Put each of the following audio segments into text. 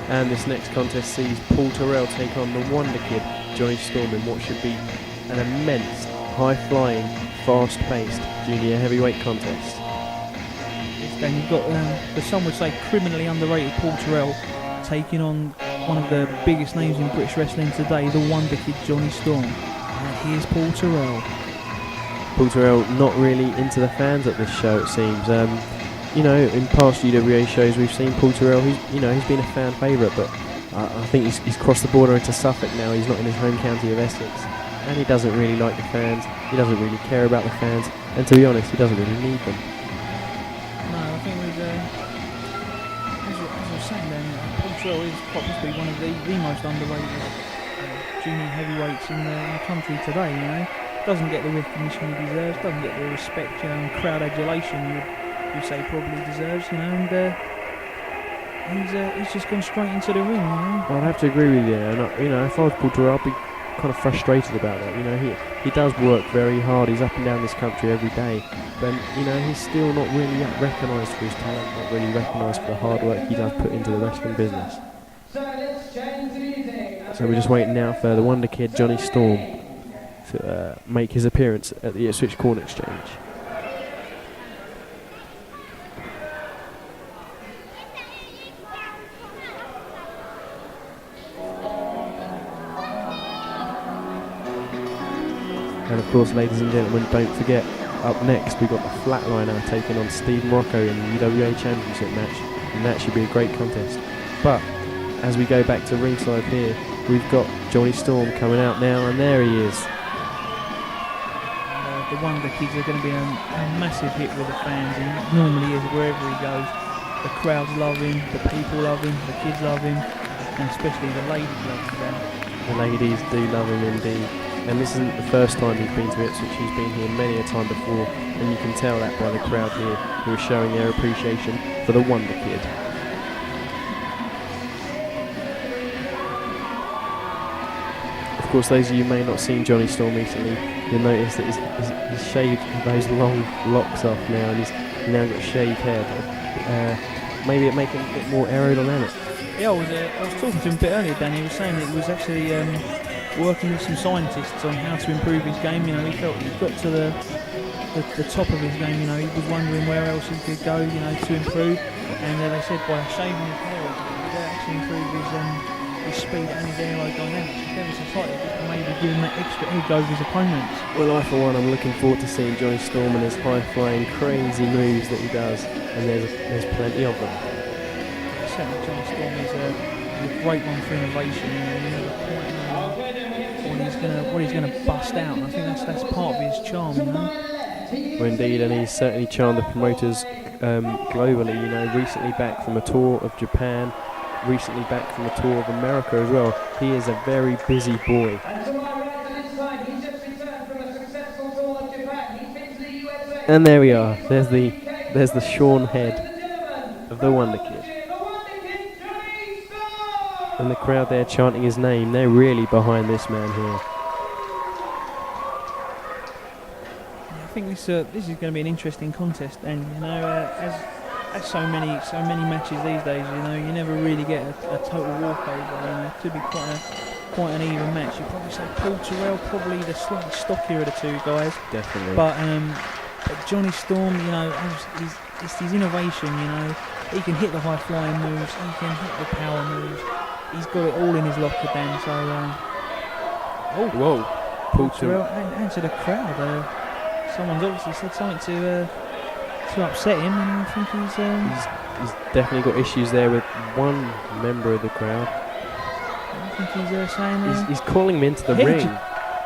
And this next contest sees Paul Tyrrell take on the wonder kid, Jonny Storm, in what should be an immense, high-flying, fast-paced junior heavyweight contest. Then you've got, some would say, criminally underrated Paul Tyrrell taking on one of the biggest names in British wrestling today, the wonder kid Jonny Storm. And here's Paul Tyrrell. Paul Tyrrell not really into the fans at this show, it seems. You know, in past UWA shows we've seen Paul Tyrrell, he's been a fan favourite, but I think he's crossed the border into Suffolk now. He's not in his home county of Essex, and he doesn't really like the fans, he doesn't really care about the fans, and to be honest, he doesn't really need them. No, I think as I was saying then, Paul Tyrrell is possibly one of the most underrated junior heavyweights in the country today, you know. Doesn't get the recognition he deserves, doesn't get the respect and crowd adulation you say probably deserves, you know, and he's just gone straight into the ring, you know. Well, I'd have to agree with you, and you know, if I was Paul Tyrrell, I'd be kind of frustrated about that. You know, he does work very hard, he's up and down this country every day, but you know, he's still not really recognised for his talent, not really recognised for the hard work he does put into the wrestling business. So we're just waiting now for the wonder kid Jonny Storm to make his appearance at the Ipswich Corn Exchange. And of course, ladies and gentlemen, don't forget, up next we've got the Flatliner taking on Steve Morocco in the UWA Championship match, and that should be a great contest. But as we go back to ringside here, we've got Jonny Storm coming out now, and there he is. The Wonder Kids are going to be a massive hit with the fans, and normally is wherever he goes. The crowds love him, the people love him, the kids love him, and especially the ladies love him. The ladies do love him indeed. And this isn't the first time he's been to Ipswich, he's been here many a time before, and you can tell that by the crowd here who are showing their appreciation for the Wonder Kid. Of course, those of you who may not have seen Jonny Storm recently, you'll notice that he's shaved those long locks off now, and he's now got shaved hair. But, maybe it make him a bit more aerodynamic. Yeah, I was talking to him a bit earlier, Danny. He was saying that he was actually working with some scientists on how to improve his game. You know, he felt he got to the top of his game. You know, he was wondering where else he could go, you know, to improve. And they said by shaving his hair, he could actually improve his speed and his aerodynamics. It's ever so slightly, maybe give him that extra edge over his opponents. Well, I for one, I'm looking forward to seeing Jonny Storm and his high-flying, crazy moves that he does, and there's plenty of them. Certainly, Jonny Storm is a great one for innovation. You never quite know what he's going to bust out, and I think that's part of his charm, you know. Well, indeed, and he's certainly charmed the promoters globally. You know, recently back from a tour of Japan, recently back from a tour of America as well. He is a very busy boy. And there we are. There's the shorn head of the Wonder Kid. And the crowd there chanting his name. They're really behind this man here. I think this is going to be an interesting contest, and you know, as so many matches these days, you know, you never really get a total walkover. You know, it could be quite an even match. You probably say Paul Tyrrell, probably the slightly stockier of the two guys. Definitely. But Jonny Storm, you know, it's his innovation. You know, he can hit the high flying moves, he can hit the power moves. He's got it all in his locker, Dan. So, whoa, Paul Tyrrell, and to the crowd. Someone's obviously said something to upset him, and I think he's definitely got issues there with one member of the crowd. I think he's saying he's calling him into the ring.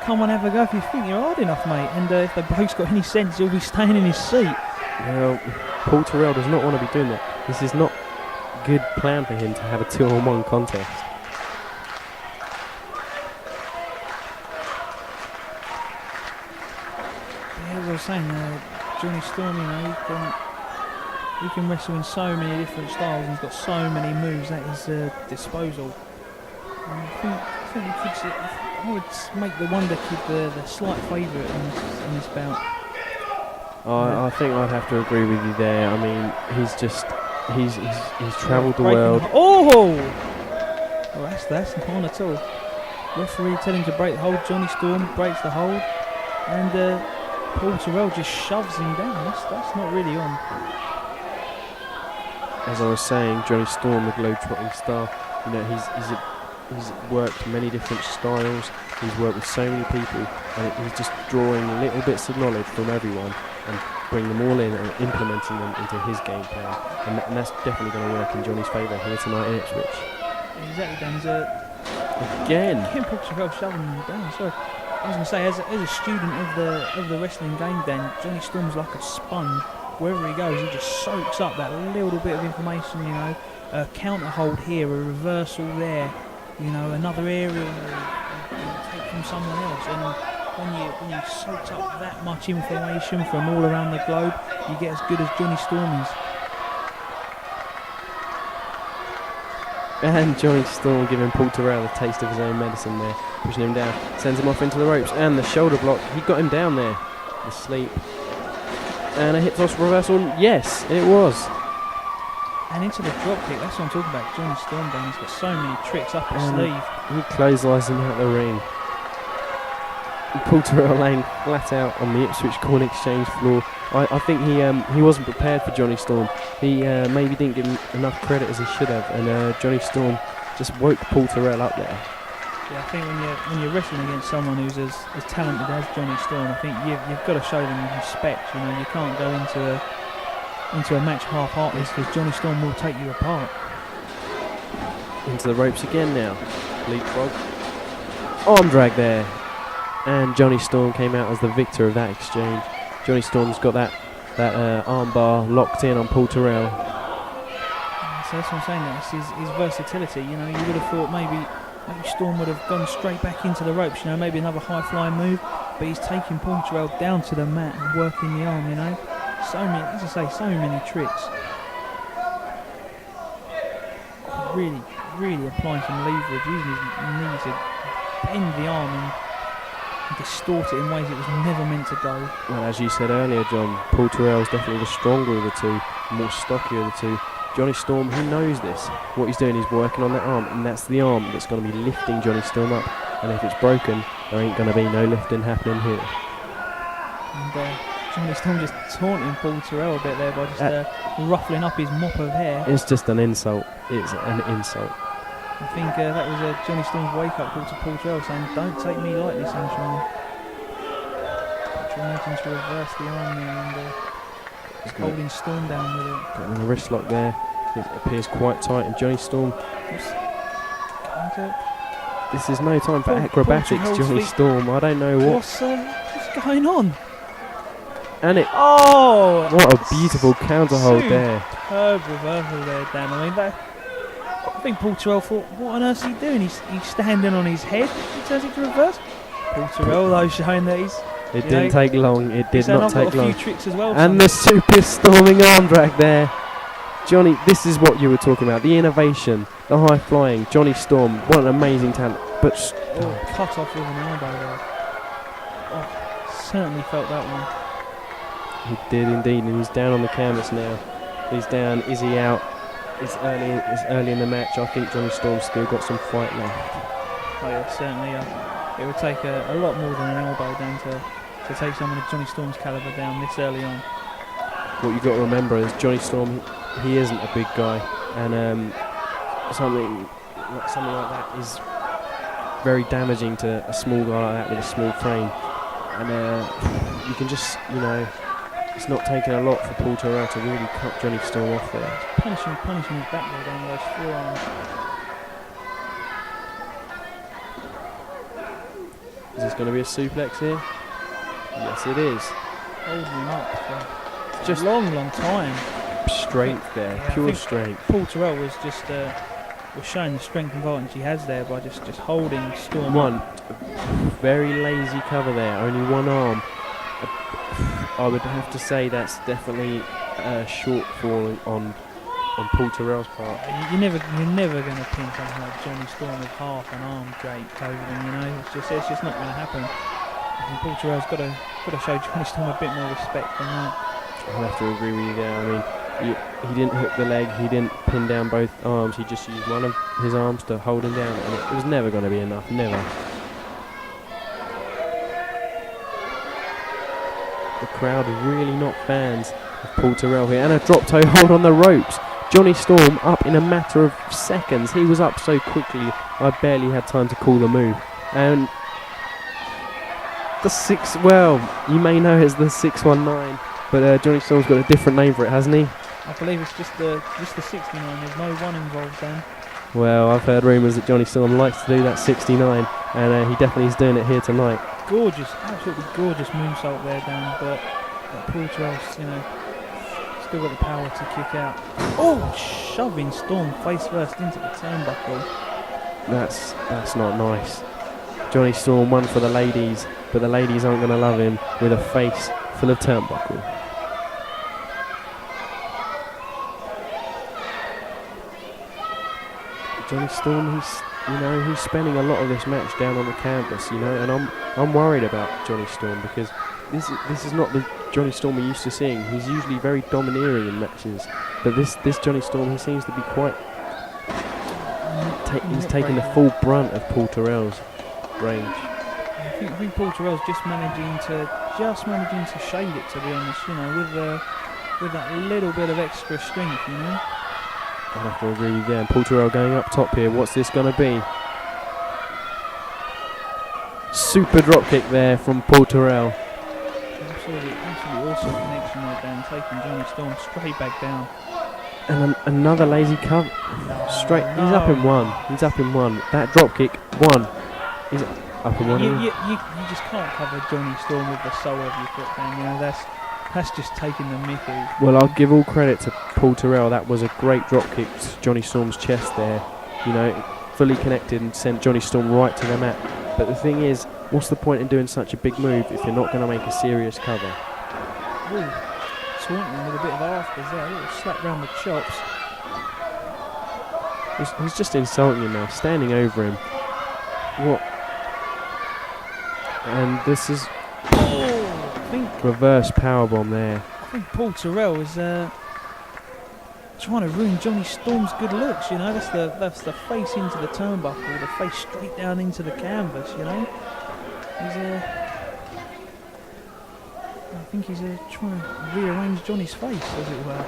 Come on, have a go if you think you're hard enough, mate. And if the bloke's got any sense, he'll be staying in his seat. Well, Paul Tyrrell does not want to be doing that. This is not a good plan for him to have a 2-on-1 contest. As I was saying, Jonny Storm, you know, he can wrestle in so many different styles, and he's got so many moves at his disposal. And I would make the Wonder Kid the slight favourite in this bout. I think I'd have to agree with you there. I mean, he's travelled the world. Oh! Well, that's not on at all. Referee telling him to break the hold. Jonny Storm breaks the hold, and Paul Tyrrell just shoves him down. That's not really on. As I was saying, Jonny Storm, the globe-trotting star, you know, he's worked many different styles. He's worked with so many people, and he's just drawing little bits of knowledge from everyone and bringing them all in and implementing them into his game plan. And that's definitely going to work in Johnny's favour here tonight in Ipswich. Exactly, Dan. Again, Paul Tyrrell shoving him down. Sorry, I was going to say, as a student of the wrestling game, Dan, Jonny Storm's like a sponge. Wherever he goes, he just soaks up that little bit of information. You know, a counter hold here, a reversal there. You know, another aerial you take from someone else, and when you soak up that much information from all around the globe, you get as good as Jonny Storm is. and Jonny Storm giving Paul Tyrrell a taste of his own medicine there, pushing him down, sends him off into the ropes, and the shoulder block, he got him down there, the sleep, and a hip toss reversal, yes, it was. And into the drop kick, that's what I'm talking about. Jonny Storm down, he's got so many tricks up his sleeve. He clotheslines him out the ring. And Paul Tyrrell laying flat out on the Ipswich Corn Exchange floor. I think he wasn't prepared for Jonny Storm. He maybe didn't give him enough credit as he should have, and Jonny Storm just woke Paul Tyrrell up there. Yeah, I think when you're wrestling against someone who's as talented as Jonny Storm, I think you've got to show them respect. You know, you can't go into a match half-hearted because Jonny Storm will take you apart. Into the ropes again now. Leapfrog. Arm drag there. And Jonny Storm came out as the victor of that exchange. Jonny Storm's got that arm bar locked in on Paul Tyrrell. So that's what I'm saying, that's his versatility. You know, you would have thought maybe Storm would have gone straight back into the ropes, you know, maybe another high-flying move, but he's taking Paul Tyrrell down to the mat and working the arm, you know. So many, as I say, so many tricks. Really applying some leverage, using his knee to bend the arm and distort it in ways it was never meant to go. Well, as you said earlier, John, Paul Tyrrell's definitely the stronger of the two, more stocky of the two. Jonny Storm, he knows this. What he's doing is working on that arm, and that's the arm that's going to be lifting Jonny Storm up. And if it's broken, there ain't going to be no lifting happening here. And Jonny Storm just taunting Paul Tyrrell a bit there by just ruffling up his mop of hair. It's just an insult. It's an insult. I think that was Jonny Storm's wake-up call to Paul Tyrrell, saying, "Don't take me lightly, sunshine." Imagine to reverse the arm there and just holding Storm down with it. Got a wrist lock there. It appears quite tight, and Jonny Storm. This is no time for acrobatics, Jonny Storm. I don't know what's going on. And it. Oh! What a beautiful counter hold there. Superb reversal there, Dan. I mean, I think Paul Tyrrell thought, what on earth is he doing? He's standing on his head. He turns it to reverse. Paul Tyrrell, though, showing that he's. It didn't take long. It did not take long. A few tricks as well. And the super storming arm drag there. Johnny, this is what you were talking about. The innovation, the high flying. Jonny Storm, what an amazing talent. But cut off with an elbow there. Oh, certainly felt that one. He did indeed, and he's down on the canvas now. He's down. Is he out? It's early in the match. I think Jonny Storm's still got some fight left. Oh yeah, certainly. It would take a lot more than an elbow down to take someone of Jonny Storm's calibre down this early on. What you've got to remember is Jonny Storm, he isn't a big guy, and something like that is very damaging to a small guy like that with a small frame. And you can just, you know, it's not taking a lot for Paul Tyrrell to really cut Jonny Storm off there. Punishing his back there down with those forearms. Is this going to be a suplex here? Yes, it is. Holding him up for just a long time. Strength there, yeah, pure strength. Paul Tyrrell was just was showing the strength and violence he has there by just holding Storm one up. Very lazy cover there, only one arm. I would have to say that's definitely a shortfall on Paul Tyrrell's part. You're never going to pin something like Jonny Storm with half an arm draped over them. You know, it's just not going to happen. I think Paul Tyrrell's got to show Jonny Storm a bit more respect than that. I'll have to agree with you there. I mean, He didn't hook the leg, he didn't pin down both arms, he just used one of his arms to hold him down, and it was never going to be enough, never. The crowd are really not fans of Paul Tyrrell here, and a drop toe hold on the ropes. Jonny Storm up in a matter of seconds. He was up so quickly, I barely had time to call the move. And the you may know it as the 619, but Jonny Storm's got a different name for it, hasn't he? I believe it's just the 69. There's no one involved, Dan. Well, I've heard rumours that Jonny Storm likes to do that 69, and he definitely is doing it here tonight. Gorgeous, absolutely gorgeous moonsault there, Dan. But Paul Tyrrell's, still got the power to kick out. Oh, shoving Storm face first into the turnbuckle. That's not nice. Jonny Storm won for the ladies, but the ladies aren't going to love him with a face full of turnbuckle. Jonny Storm, he's spending a lot of this match down on the canvas, and I'm worried about Jonny Storm, because this is not the Jonny Storm we're used to seeing. He's usually very domineering in matches, but this Jonny Storm, he seems to be quite. He's taking the full brunt of Paul Tyrrell's range. I think Paul Tyrrell's just managing to shade it, to be honest. With that little bit of extra strength, I'd have to agree with you. And Paul Tyrrell going up top here. What's this going to be? Super dropkick there from Paul Tyrrell. Absolutely awesome connection there, Dan. Taking Jonny Storm straight back down. And another lazy cover. Straight. He's up in one. That dropkick, one. He's up in one. You just can't cover Jonny Storm with the sole of your foot, Dan. That's just taking the mickey. Well, I'll give all credit to Paul Tyrrell. That was a great dropkick to Jonny Storm's chest there. Fully connected and sent Jonny Storm right to the mat. But the thing is, what's the point in doing such a big move if you're not going to make a serious cover? Ooh, taunting with a bit of afters there. A little slap round the chops. He's just insulting him now, standing over him. What? And this is reverse powerbomb there. I think Paul Tyrrell is trying to ruin Jonny Storm's good looks. That's the face into the turnbuckle, the face straight down into the canvas. I think he's trying to rearrange Johnny's face, as it were.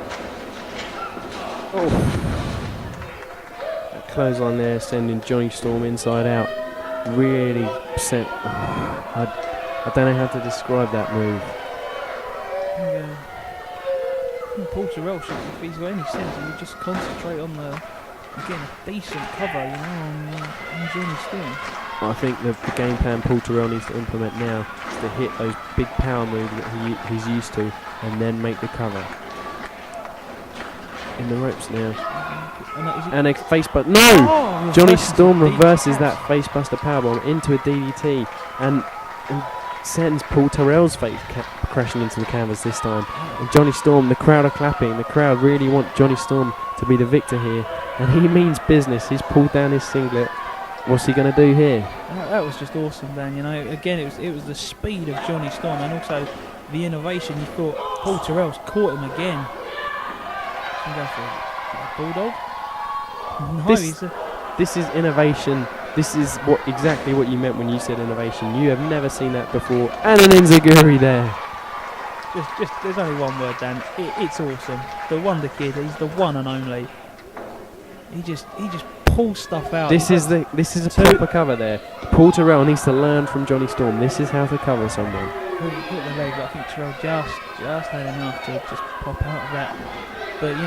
Oh. That clothesline there, sending Jonny Storm inside out. Really sent. I don't know how to describe that move. I think Paul Tyrrell should, if he's got any sense, he would just concentrate on getting a decent cover, on Jonny Storm. I think the game plan Paul Tyrrell needs to implement now is to hit those big power moves that he's used to, and then make the cover. In the ropes now. And a facebuster. No! Oh, Jonny Storm reverses that facebuster powerbomb into a DDT and sends Paul Tyrrell's face crashing into the canvas this time. And Jonny Storm, the crowd are clapping. The crowd really want Jonny Storm to be the victor here. And he means business. He's pulled down his singlet. What's he going to do here? That was just awesome, Dan. Again, it was the speed of Jonny Storm and also the innovation. You thought Paul Tyrrell's caught him again. Go for a bulldog? No, this is innovation. This is exactly what you meant when you said innovation. You have never seen that before. And an enziguri there. Just there's only one word, Dan. It's awesome. The Wonder Kid. He's the one and only. He just pulls stuff out. This is a proper cover there. Paul Tyrrell needs to learn from Jonny Storm. This is how to cover someone. Hit the leg, but I think Tyrrell just had enough to just pop out of that. But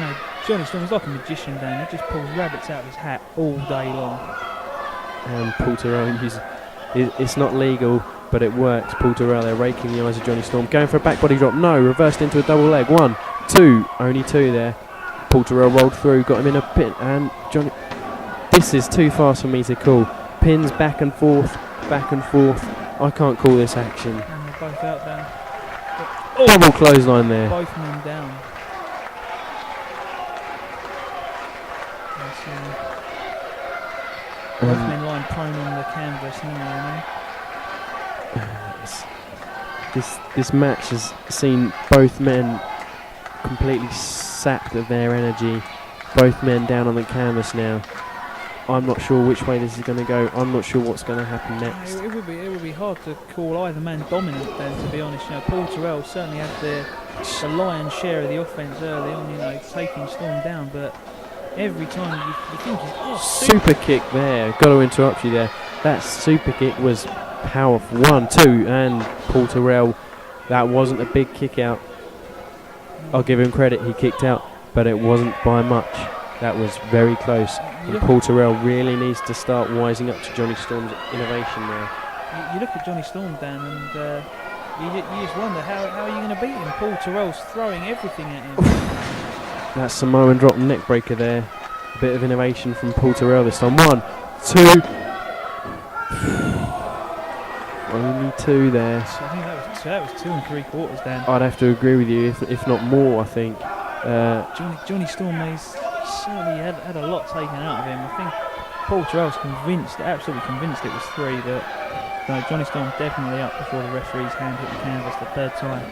Jonny Storm is like a magician, Dan. He just pulls rabbits out of his hat all day long. And Paul Tyrrell, it's not legal, but it works. Paul Tyrrell, they're raking the eyes of Jonny Storm. Going for a back body drop. No, reversed into a double leg. 1, 2, only 2 there. Paul Tyrrell rolled through, got him in a pin, and Jonny. This is too fast for me to call. Pins back and forth, back and forth. I can't call this action. And they're both out, Dan. Double clothesline there. Both men down. Both men lying prone on the canvas now, This match has seen both men completely sapped of their energy. Both men down on the canvas now. I'm not sure which way this is going to go. I'm not sure what's going to happen next. It would be hard to call either man dominant then, to be honest. You know, Paul Tyrrell certainly had the lion's share of the offence early on, you know, taking Storm down, but every time you think he's super kick there. Got to interrupt you there. That super kick was powerful. 1, 2, and Paul Tyrrell, that wasn't a big kick out. I'll give him credit, he kicked out, but it wasn't by much. That was very close. And Paul Tyrrell really needs to start wising up to Jonny Storm's innovation now. You look at Jonny Storm, Dan, and you just wonder how are you going to beat him? Paul Tyrrell's throwing everything at him. That Samoan drop neck breaker there. A bit of innovation from Paul Tyrrell this time. 1, 2. Only 2 there. So I think that was 2 3/4, Dan. I'd have to agree with you, if not more, I think. Jonny Storm has certainly had a lot taken out of him. I think Paul Tyrrell's absolutely convinced it was 3, but no, Jonny Storm definitely up before the referee's hand hit the canvas the 3rd time.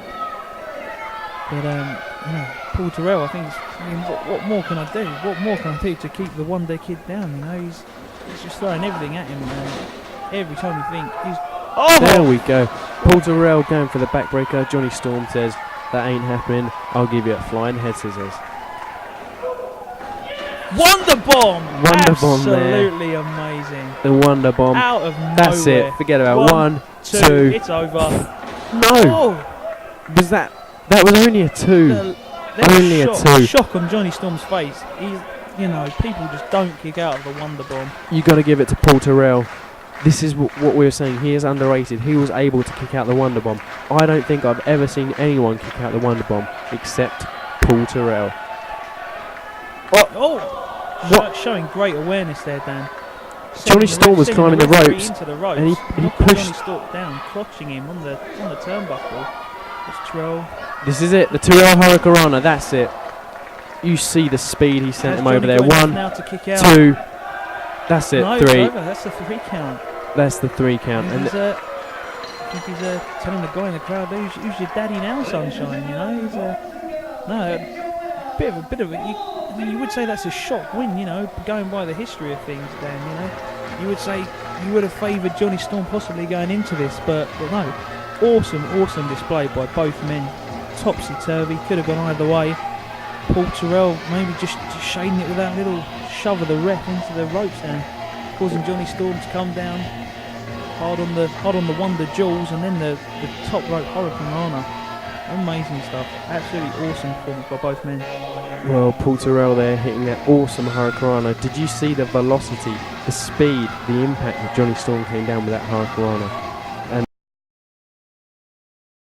But Paul Tyrrell, I think, what more can I do? What more can I do to keep the Wonder Kid down? You know, he's just throwing everything at him, and every time you think he's... Oh! There we go. Paul Tyrrell going for the backbreaker. Jonny Storm says, that ain't happening. I'll give you a flying head scissors. Wonder Bomb! Wonder Bomb there. Absolutely amazing. The Wonder Bomb. Out of nowhere. That's it. Forget about 1, 2. It's over. No! Oh. Was that was only a 2. Only a 2. Shock on Jonny Storm's face. You know, people just don't kick out of the Wonder Bomb. You got to give it to Paul Tyrrell. This is what we were saying. He is underrated. He was able to kick out the Wonder Bomb. I don't think I've ever seen anyone kick out the Wonder Bomb except Paul Tyrrell. Showing great awareness there, Dan. Jonny Storm was climbing the ropes, and he pushed Jonny Storm down, clutching him on the turnbuckle. It's Tyrrell. This is it. The Tyrrell Hurricanrana. That's it. You see the speed he sent him over there. 1, 2. That's it. No, 3. It's over. That's the 3 count. That's the 3 count. And I think he's telling the guy in the crowd, "Who's your daddy now, sunshine?" You know, he's a bit of a. You would say that's a shock win. You know, going by the history of things, Dan. You know, you would say you would have favoured Jonny Storm possibly going into this, but no. Awesome display by both men. Topsy-turvy, could have gone either way. Paul Tyrrell maybe just shading it with that little shove of the ref into the ropes and causing Jonny Storm to come down hard on the Wonder Jewels, and then the top rope Hurricanrana. Amazing stuff. Absolutely awesome performance by both men. Well, Paul Tyrrell there hitting that awesome Hurricanrana. Did you see the velocity, the speed, the impact that Jonny Storm came down with that Hurricanrana?